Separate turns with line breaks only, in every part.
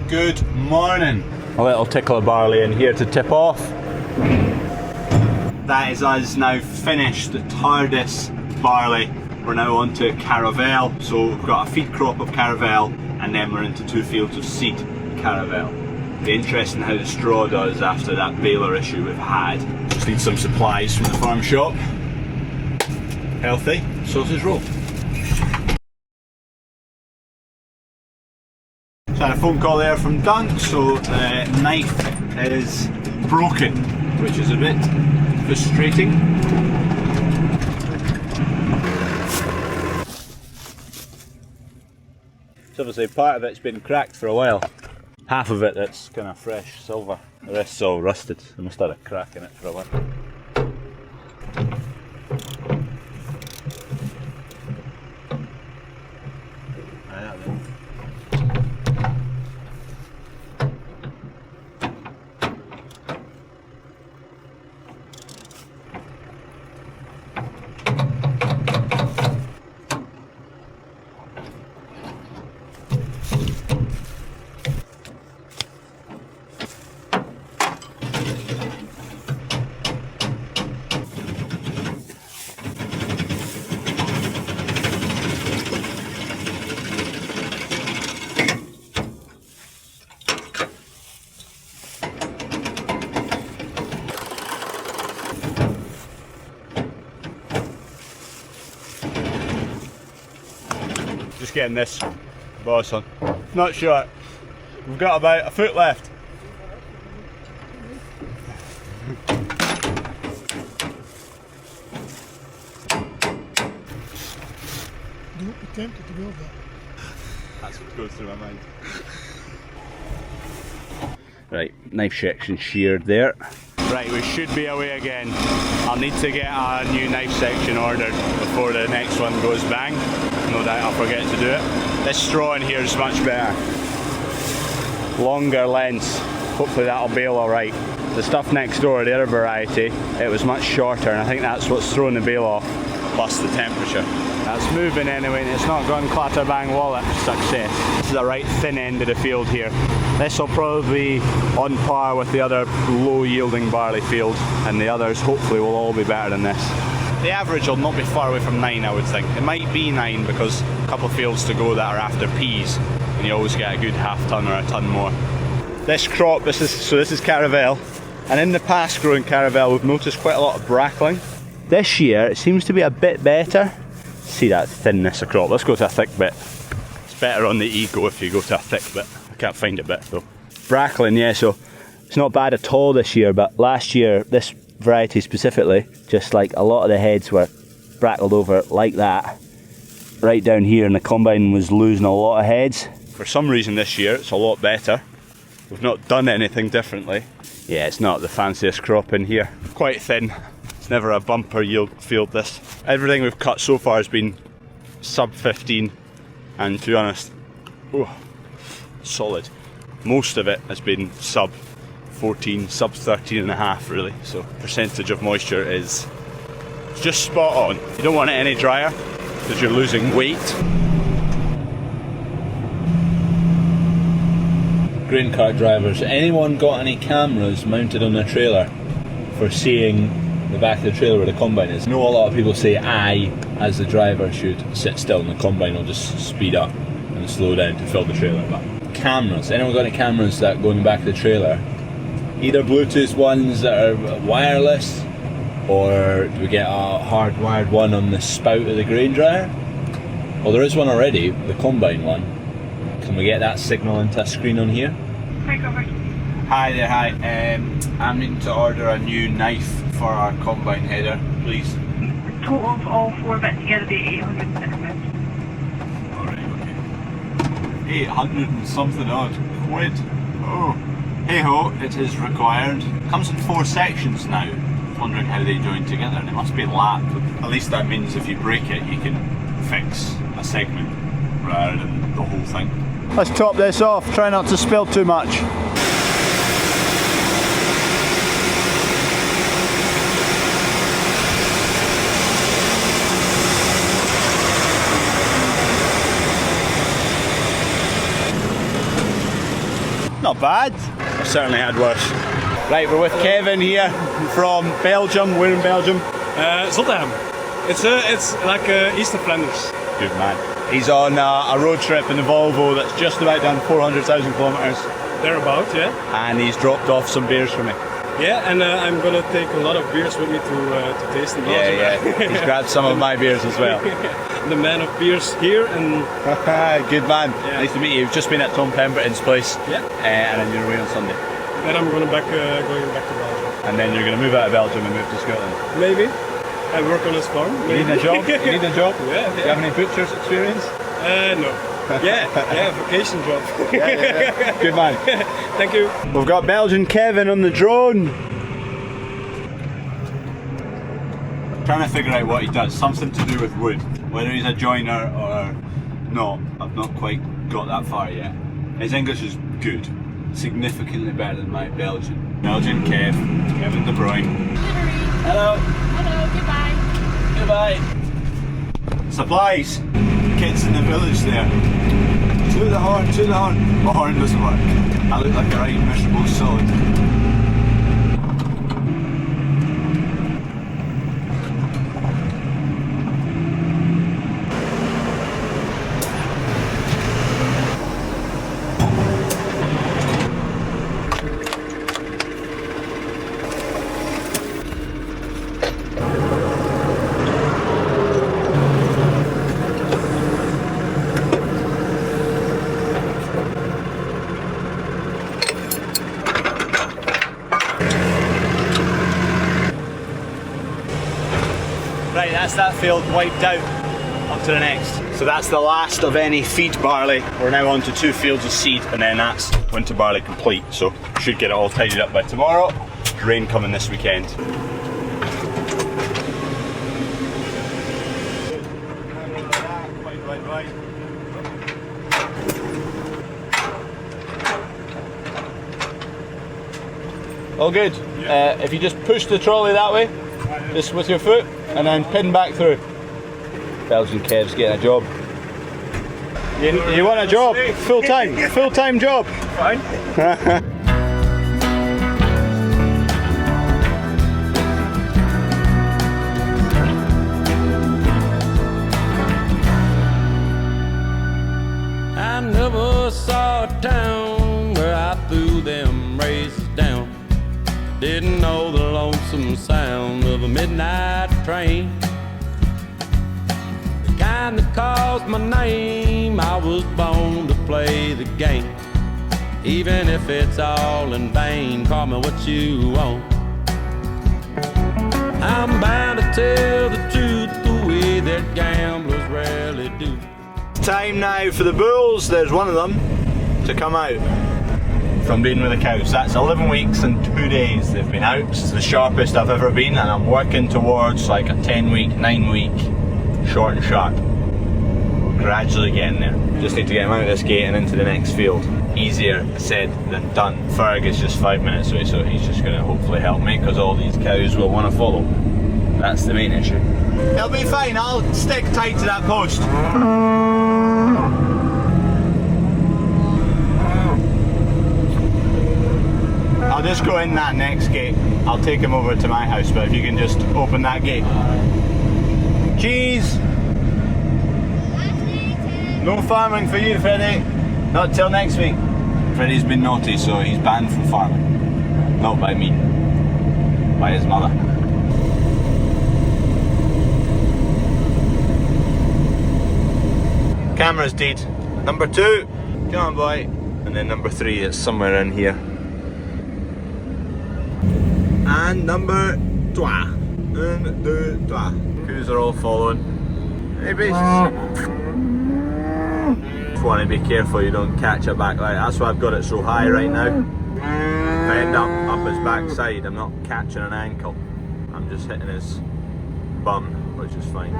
Good morning. A little tickle of barley in here to tip off. That is us now finished the TARDIS barley. We're now on to Caravelle. So we've got a feed crop of Caravelle and then we're into 2 fields of seed Caravelle. Be interesting how the straw does after that baler issue we've had. Just need some supplies from the farm shop. Healthy sausage roll. So I had a phone call there from Dunk, so the knife is broken, which is a bit frustrating. So obviously part of it's been cracked for a while. Half of it that's kind of fresh silver, the rest's all rusted. I must have had a crack in it for a while. Just getting this boss on. Not sure. We've got about a foot left.
Don't be tempted to build that.
That's what goes through my mind. Right, knife section sheared there. Right, we should be away again. I'll need to get a new knife section ordered before the next one goes bang. No doubt I'll forget to do it. This straw in here is much better. Longer lengths. Hopefully that'll bail alright. The stuff next door, the other variety, it was much shorter and I think that's what's thrown the bail off. Plus the temperature. That's moving anyway and it's not gone clatter bang wallet. Success. This is a right thin end of the field here. This will probably be on par with the other low yielding barley field and the others hopefully will all be better than this. The average will not be far away from 9 I would think. It might be 9 because a couple of fields to go that are after peas and you always get a good half ton or a ton more. This crop, this is Caravelle, and in the past growing Caravelle we've noticed quite a lot of brackling. This year it seems to be a bit better. See that thinness of crop, let's go to a thick bit. It's better on the ego if you go to a thick bit. I can't find a bit though. Brackling, yeah, so it's not bad at all this year, but last year, this variety specifically, just like a lot of the heads were brackled over like that, right down here, and the combine was losing a lot of heads. For some reason this year it's a lot better. We've not done anything differently. Yeah, it's not the fanciest crop in here. Quite thin. It's never a bumper yield field this. Everything we've cut so far has been sub 15 and to be honest, solid. Most of it has been sub 14, sub 13 and a half really. So percentage of moisture is just spot on. You don't want it any drier because you're losing weight. Grain cart drivers, anyone got any cameras mounted on their trailer for seeing the back of the trailer where the combine is? I know a lot of people say I, as the driver, should sit still and the combine will just speed up and slow down to fill the trailer. But cameras, anyone got any cameras that go in the back of the trailer? Either Bluetooth ones that are wireless, or do we get a hardwired one on the spout of the grain dryer? Well, there is one already, the combine one. Can we get that signal into a screen on here? Hi there, hi. I'm needing to order a new knife for our combine header, please.
Total of all 4 bits together be £806.
Alright, okay. 800 and something odd quid. Oh. Hey ho, it is required. Comes in 4 sections now. Wondering how they join together. They must be lap. At least that means if you break it, you can fix a segment rather than the whole thing. Let's top this off. Try not to spill too much. Not bad. I've certainly had worse. Right, we're with Kevin here from Belgium. We're in Belgium.
Zottegem. It's like east of Flanders.
Good man. He's on a road trip in the Volvo that's just about done 400,000 kilometres.
Thereabout, yeah.
And he's dropped off some beers for me.
Yeah, and I'm gonna take a lot of beers with me to taste in Belgium.
Yeah. He's grabbed some of my beers as well.
The man of beers here and...
Good man.
Yeah.
Nice to meet you. You've just been at Tom Pemberton's place.
Yeah.
And then you're away on Sunday.
Then I'm going back to Belgium.
And then you're going to move out of Belgium and move to Scotland.
Maybe. I work on his farm.
You need a job? You need a job?
Yeah.
Do you have any butcher's experience?
No. Yeah, vacation job.
Yeah. Good man.
Thank you.
We've got Belgian Kevin on the drone. Trying to figure out what he does. Something to do with wood. Whether he's a joiner or not, I've not quite got that far yet. His English is good. Significantly better than my Belgian. Belgian Kevin De Bruyne. Hello.
Hello, goodbye.
Goodbye. Supplies. Kids in the village there. To the horn, to the horn. My horn doesn't work. I look like a right miserable sod. Right, that's that field wiped out. On to the next. So that's the last of any feed barley. We're now on to 2 fields of seed, and then that's winter barley complete. So should get it all tidied up by tomorrow. Rain coming this weekend. All good.
Yeah.
If you just push the trolley that way, just with your foot, and then pin back through. Belgian Kev's getting a job. You want a job? Full time? Full time job?
Fine.
I never saw a town where I threw them races down. Didn't know the lonesome sound of a midnight train. The kind that calls my name, I was born to play the game. Even if it's all in vain, call me what you want. I'm bound to tell the truth the way that gamblers rarely do.
Time now for the bulls, there's one of them, to come out from being with the cows. That's 11 weeks and 2 days they've been out. It's the sharpest I've ever been, and I'm working towards like a 10-week, 9-week short and sharp. We're gradually getting there. Just need to get him out of this gate and into the next field. Easier said than done. Ferg is just 5 minutes away, so he's just going to hopefully help me, because all these cows will want to follow. That's the main issue. It'll be fine, I'll stick tight to that post. I'll just go in that next gate. I'll take him over to my house, but if you can just open that gate. Cheese! No farming for you, Freddie. Not till next week. Freddie's been naughty, so he's banned from farming. Not by me. By his mother. Camera's dead. Number 2. Come on, boy. And then number 3 is somewhere in here. And number 3. 1, 2, 3. Coos are all following. Hey, beasts. Just want to be careful you don't catch it back. Like, that's why I've got it so high right now. If I end up his backside, I'm not catching an ankle. I'm just hitting his bum, which is fine.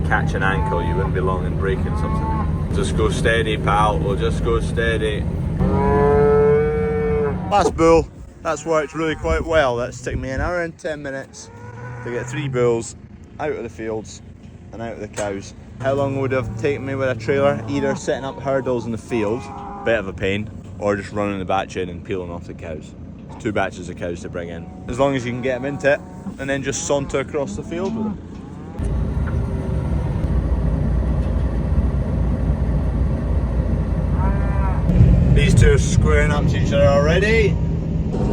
Catch an ankle, you wouldn't be long in breaking something. Just go steady, pal. We'll just go steady. Last bull. That's worked really quite well. That's taken me an hour and 10 minutes to get 3 bulls out of the fields and out of the cows. How long would it have taken me with a trailer? Either setting up hurdles in the field, bit of a pain, or just running the batch in and peeling off the cows. 2 batches of cows to bring in. As long as you can get them into it, and then just saunter across the field with them. These two are squaring up to each other already.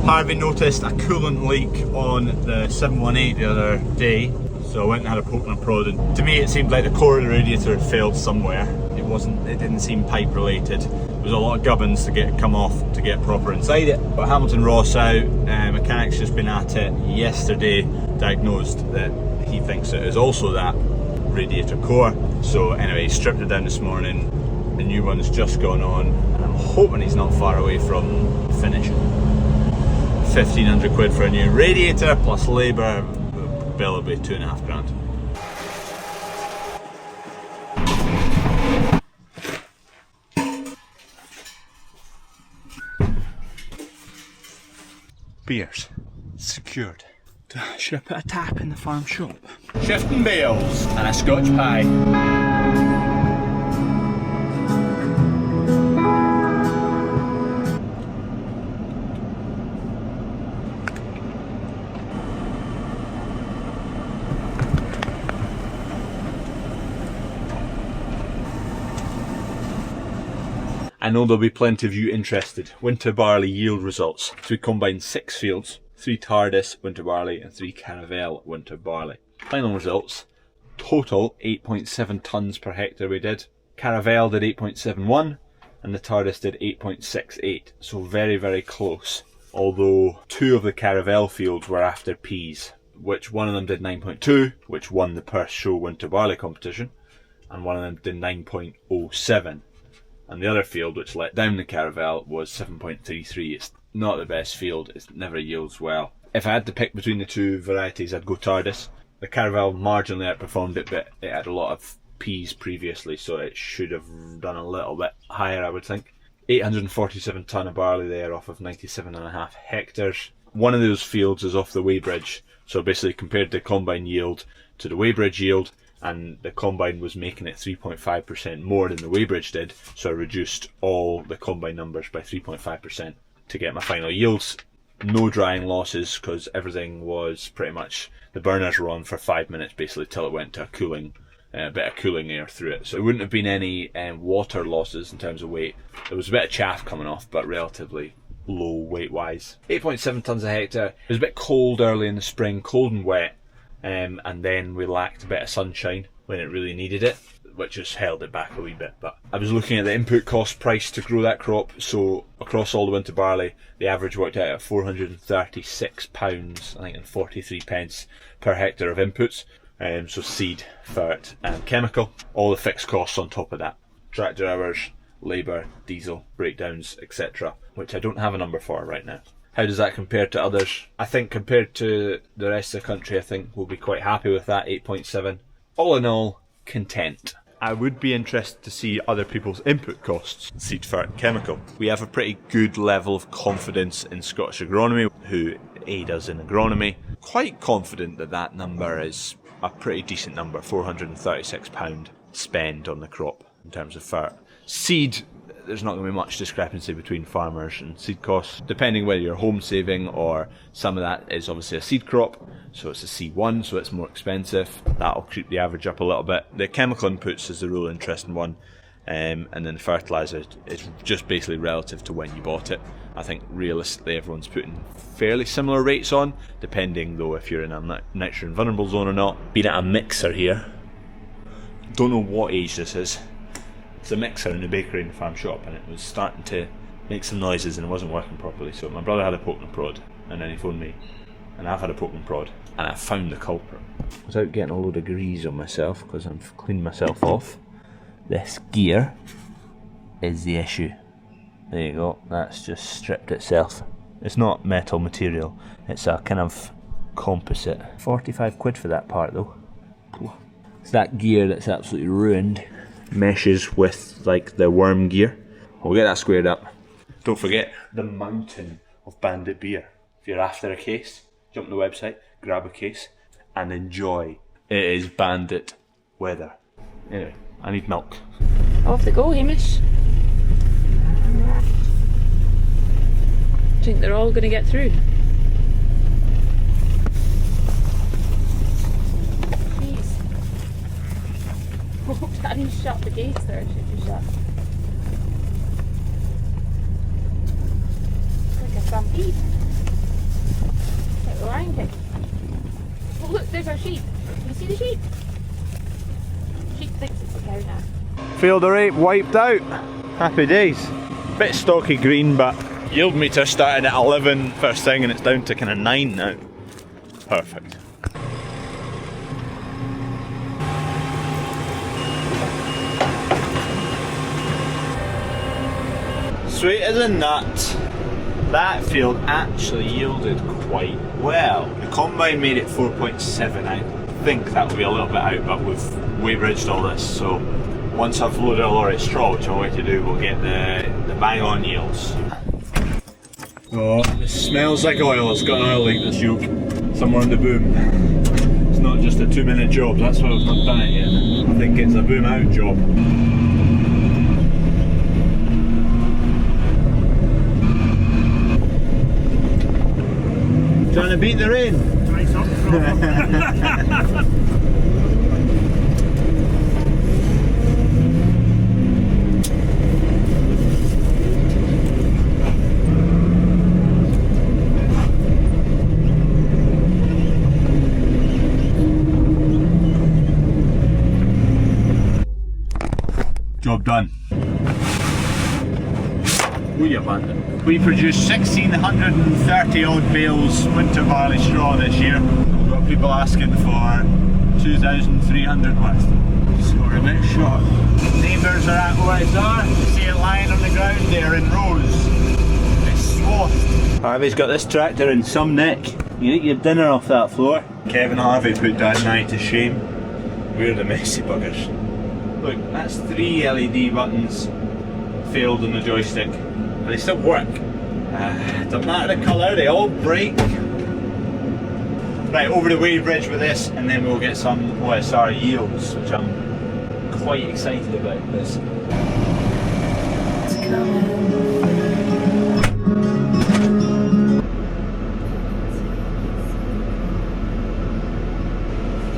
Harvey noticed a coolant leak on the 718 the other day, so I went and had a poke and a prod, and to me it seemed like the core of the radiator had failed somewhere. It didn't seem pipe related. There was a lot of gubbins to come off to get proper inside it. But Hamilton Ross out, mechanics just been at it yesterday, diagnosed that he thinks it is also that radiator core. So anyway, he stripped it down this morning. The new one's just gone on, and I'm hoping he's not far away from finishing. 1,500 quid for a new radiator plus labour, bill will be 2.5 grand. Beers secured. Should I put a tap in the farm shop? Shifting bales and a Scotch pie. I know there'll be plenty of you interested. Winter barley yield results. So we combined 6 fields, 3 Tardis winter barley and 3 Caravel winter barley. Final results, total 8.7 tonnes per hectare we did. Caravel did 8.71 and the Tardis did 8.68, so very, very close. Although 2 of the Caravel fields were after peas, which one of them did 9.2, which won the Perth Show winter barley competition, and one of them did 9.07. And the other field, which let down the Caravel, was 7.33. It's not the best field, it never yields well. If I had to pick between the 2 varieties, I'd go Tardis. The Caravel marginally outperformed it, but it had a lot of peas previously, so it should have done a little bit higher, I would think. 847 tonne of barley there off of 97.5 hectares. One of those fields is off the weighbridge, so basically compared the combine yield to the weighbridge yield, and the combine was making it 3.5% more than the weighbridge did, so I reduced all the combine numbers by 3.5% to get my final yields. No drying losses, because everything was pretty much, the burners were on for 5 minutes basically till it went to a bit of cooling air through it, so it wouldn't have been any water losses in terms of weight. There was a bit of chaff coming off, but relatively low weight wise. 8.7 tonnes a hectare. It was a bit cold early in the spring, cold and wet. And then we lacked a bit of sunshine when it really needed it, which just held it back a wee bit. But I was looking at the input cost price to grow that crop, so across all the winter barley, the average worked out at £436, I think, and 43 pence per hectare of inputs. So seed, ferret and chemical. All the fixed costs on top of that. Tractor hours, labour, diesel, breakdowns, etc. Which I don't have a number for right now. How does that compare to others? I think compared to the rest of the country, I think we'll be quite happy with that 8.7. All in all, content. I would be interested to see other people's input costs, seed, ferret and chemical. We have a pretty good level of confidence in Scottish Agronomy, who aid us in agronomy. Quite confident that that number is a pretty decent number, £436 spend on the crop in terms of ferret. Seed, there's not going to be much discrepancy between farmers and seed costs, depending whether you're home saving or some of that is obviously a seed crop, so it's a C1, so it's more expensive. That'll creep the average up a little bit. The chemical inputs is the real interesting one, and then the fertiliser is just basically relative to when you bought it. I think realistically everyone's putting fairly similar rates on, depending though if you're in a nitrogen vulnerable zone or not. Been at a mixer here, don't know what age this is. It's a mixer in the bakery in the farm shop, and it was starting to make some noises and it wasn't working properly, so my brother had a poke and prod and then he phoned me, and I've had a poke and prod and I found the culprit. Without getting a load of grease on myself, because I'm cleaning myself off, this gear is the issue. There you go, that's just stripped itself. It's not metal material, it's a kind of composite. 45 quid for that part though. It's that gear that's absolutely ruined. Meshes with like the worm gear. We'll get that squared up. Don't forget the mountain of Bandit beer. If you're after a case, jump on the website, grab a case and enjoy. It is Bandit weather. Anyway, I need milk.
Off they go, Hamish. I think they're all going to get through. Jeez. Oh, Daddy shut the gates there. Should you shut? It's like a stampede. Like the Lion King. Oh look, there's our sheep. Can you see the sheep? Sheep thinks it's a cow now.
Field of rape wiped out. Happy days. Bit stocky green, but yield meter started at 11 first thing and it's down to kind of 9 now. Perfect. Sweet as a nut. That field actually yielded quite well. The combine made it 4.7. I think that will be a little bit out, but we've weight-bridged all this, so once I've loaded a lorry of straw, which I'm going to do, we'll get the bang on yields. Oh, it smells like oil. It's got an oil leak, this yoke, somewhere in the boom. It's not just a 2-minute job, that's why I've not done it yet. I think it's a boom out job. Trying to beat the rain. Job done. We abandoned. We produced 1,630 odd bales winter barley straw this year. We've got people asking for 2,300 worth. So we're a bit short. Neighbours are at OSR. You see it lying on the ground there in rows. It's swathed. Harvey's got this tractor in some nick. You eat your dinner off that floor. Kevin Harvey put Dad and I to shame. We're the messy buggers. Look, that's 3 LED buttons failed on the joystick. But they still work. Doesn't matter the colour, they all break. Right, over the wave bridge with this, and then we'll get some OSR yields, which I'm quite excited about this.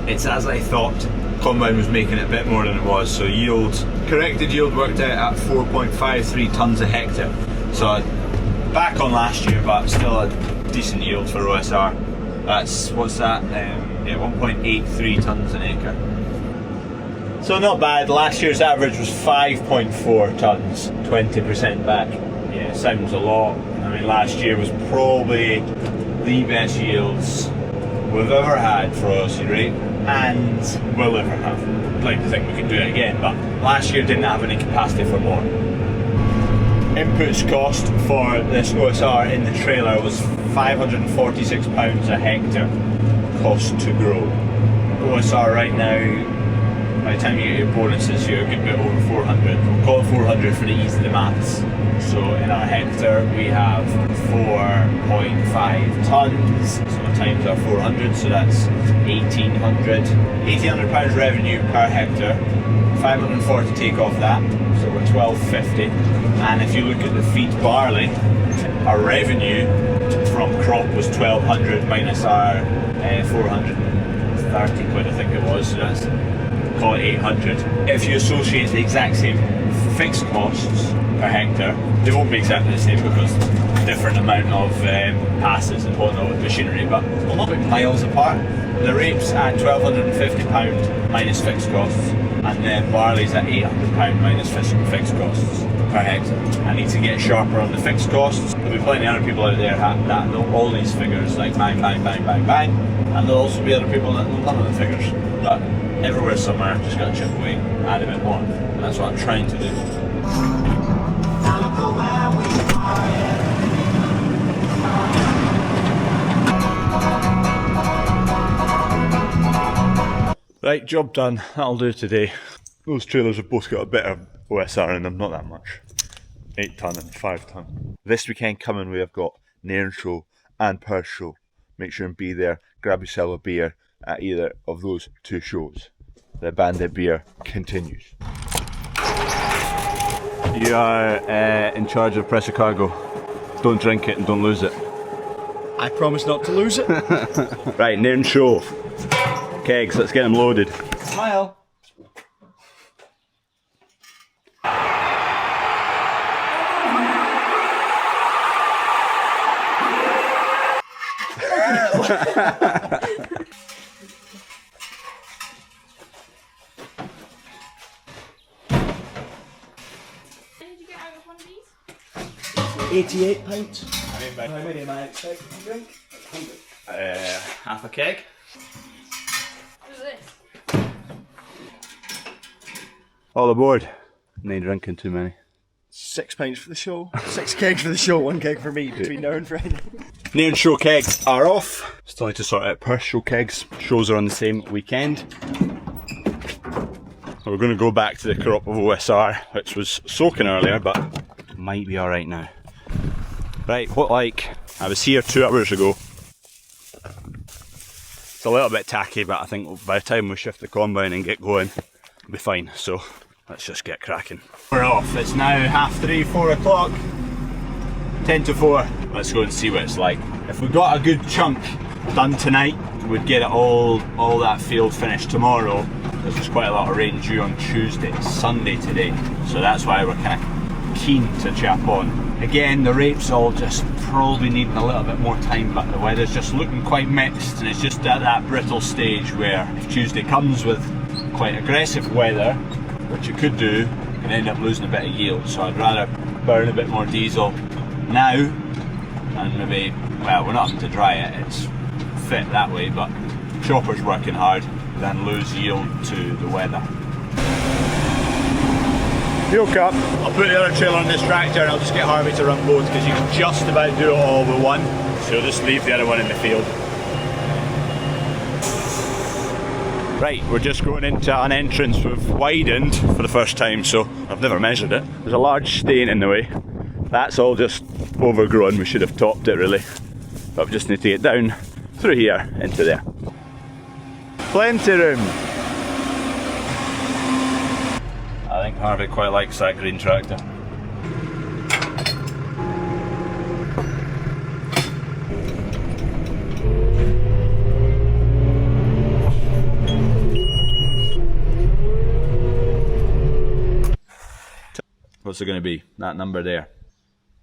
It's as I thought. Combine was making it a bit more than it was, so yield, corrected yield worked out at 4.53 tonnes a hectare. So back on last year, but still a decent yield for OSR. That's, what's that? Yeah, 1.83 tonnes an acre. So not bad. Last year's average was 5.4 tonnes, 20% back. Yeah, sounds a lot. I mean, last year was probably the best yields we've ever had for oilseed rape, and will ever have. I'd like to think we can do it again, but last year didn't have any capacity for more. Inputs cost for this OSR in the trailer was £546 a hectare cost to grow. OSR right now, by the time you get your bonuses, you're a good bit over 400. We'll call it 400 for the ease of the maths. So in our hectare we have 4.5 tonnes, so times our 400, so that's 1,800. £1,800 revenue per hectare, 540 take off that, so we're 1,250. And if you look at the feed barley, our revenue from crop was 1,200 minus our 430 quid, I think it was, so that's, call it 800. If you associate the exact same fixed costs per hectare, they won't be exactly the same because different amount of passes and whatnot with machinery, but a lot of miles apart. The rape's at £1,250 minus fixed costs, and then barley's at £800 minus fixed costs per hectare. I need to get sharper on the fixed costs. There'll be plenty of other people out there that know all these figures, like bang, bang, bang, bang, bang, and there'll also be other people that know none of the figures. But everywhere somewhere, I've just got to chip away, add a bit more, and that's what I'm trying to do. Right, job done. That'll do today. Those trailers have both got a bit of OSR in them, not that much. 8 tonne and 5 tonne. This weekend coming, we have got Nairn Show and Perth Show. Make sure and be there. Grab yourself a beer at either of those 2 shows. The Bandit beer continues. You are in charge of pressure cargo. Don't drink it and don't lose it.
I promise not to lose it.
Right, Nairn Show. Kegs, let's get them loaded.
Smile.
Did you get out of one of these?
£88. How many am I expecting to drink?
Half a keg.
What's this?
All aboard. Ain't drinking too many.
£6 for the show. 6 kegs for the show, 1 keg for me between now and Friday.
Nairn Show kegs are off. Still need to sort out Perth Show kegs. Shows are on the same weekend. We're going to go back to the crop of OSR, which was soaking earlier, but might be alright now. Right, what like? I was here 2 hours ago. It's a little bit tacky, but I think by the time we shift the combine and get going, it'll be fine. So let's just get cracking. We're off. It's now 3:30, 4 o'clock. 10 to 4. Let's go and see what it's like. If we got a good chunk done tonight, we'd get it all that field finished tomorrow. There's quite a lot of rain due on Tuesday. It's Sunday today, so that's why we're kind of keen to chap on. Again, the rape's all just probably needing a little bit more time, but the weather's just looking quite mixed, and it's just at that brittle stage where if Tuesday comes with quite aggressive weather, which it could do, you can end up losing a bit of yield. So I'd rather burn a bit more diesel now, and maybe, well, we're not having to dry it, it's fit that way, but chopper's working hard, than lose yield to the weather. Yoke up. I'll put the other trailer on this tractor and I'll just get Harvey to run both, because you can just about do it all with one. So just leave the other one in the field. Right, we're just going into an entrance we've widened for the first time, so I've never measured it. There's a large stain in the way. That's all just overgrown, we should have topped it really. But we just need to get down through here into there. Plenty room. I think Harvey quite likes that green tractor. What's it going to be? That number there?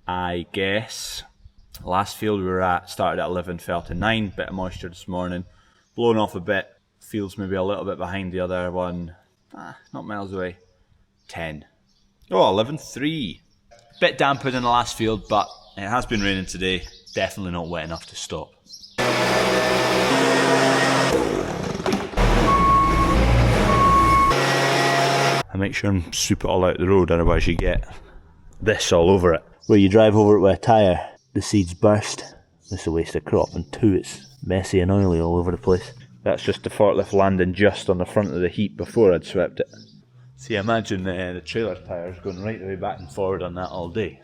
I guess. Last field we were at started at 11, fell to 9. Bit of moisture this morning. Blown off a bit. Field's maybe a little bit behind the other one. Not miles away. 10. Oh, 11.3. Bit damper than the last field, but it has been raining today. Definitely not wet enough to stop. I make sure and sweep it all out the road, otherwise you get this all over it. Where you drive over it with a tyre, the seeds burst. This is a waste of crop, and 2, it's messy and oily all over the place. That's just the forklift landing just on the front of the heap before I'd swept it. See, imagine the trailer tyres going right the way back and forward on that all day.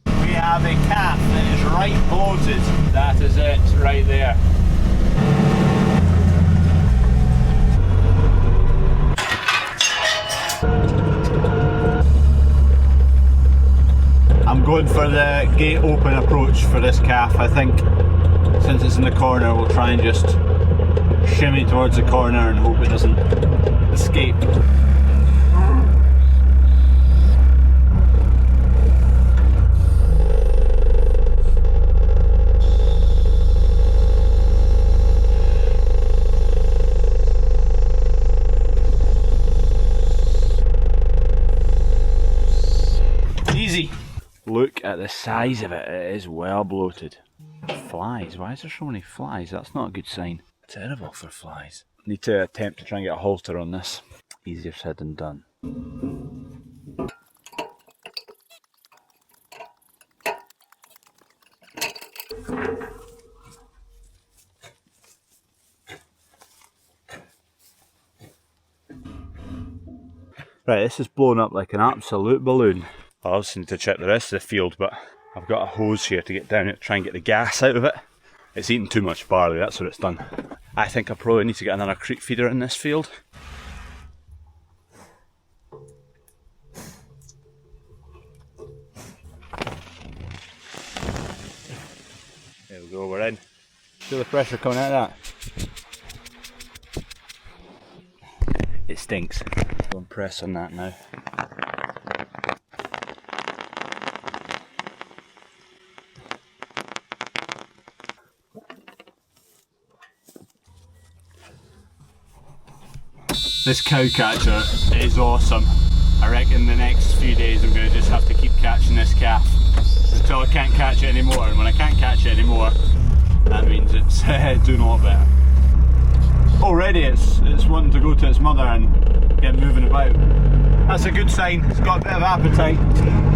We have a calf that is right bloated. That is it, right there. I'm going for the gate open approach for this calf. I think since it's in the corner, we'll try and just shimmy towards the corner and hope it doesn't escape. Easy. Look at the size of it, it is well bloated. Flies, why is there so many flies? That's not a good sign. Terrible for flies. Need to attempt to try and get a halter on this. Easier said than done. Right, this is blown up like an absolute balloon. I obviously need to check the rest of the field, but I've got a hose here to get down it, try and get the gas out of it. It's eaten too much barley, that's what it's done. I think I probably need to get another creek feeder in this field. we go, we're in. Feel the pressure coming out of that? It stinks. Go and press on that now. This cow catcher is awesome. I reckon the next few days I'm going to just have to keep catching this calf until I can't catch it anymore, and when I can't catch it anymore, that means it's doing a lot better. Already it's wanting to go to its mother and get moving about. That's a good sign. It's got a bit of appetite,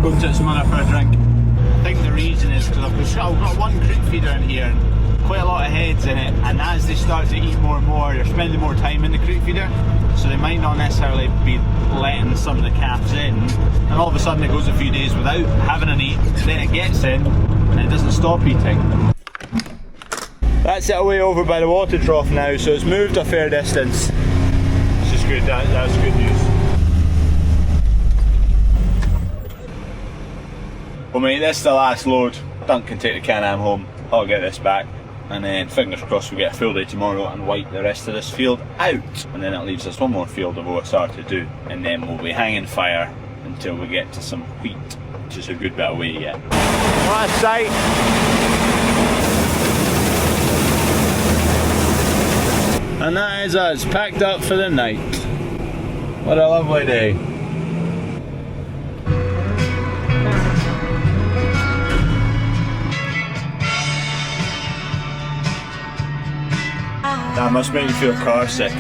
going to its mother for a drink. I think the reason is because I've got one creek feeder in here and quite a lot of heads in it, and as they start to eat more and more, they're spending more time in the creek feeder, so they might not necessarily be letting some of the calves in, and all of a sudden it goes a few days without having an eat, then it gets in and it doesn't stop eating. That's it away over by the water trough now, so it's moved a fair distance, which is good. That's good news. Well mate, this is the last load. Dunk can take the Can-Am home, I'll get this back, and then fingers crossed we get a full day tomorrow and wipe the rest of this field out. And then it leaves us one more field of OSR to do, and then we'll be hanging fire until we get to some wheat, which is a good bit away yet. Last sight. And that is us, packed up for the night. What a lovely day. That must make you feel car sick.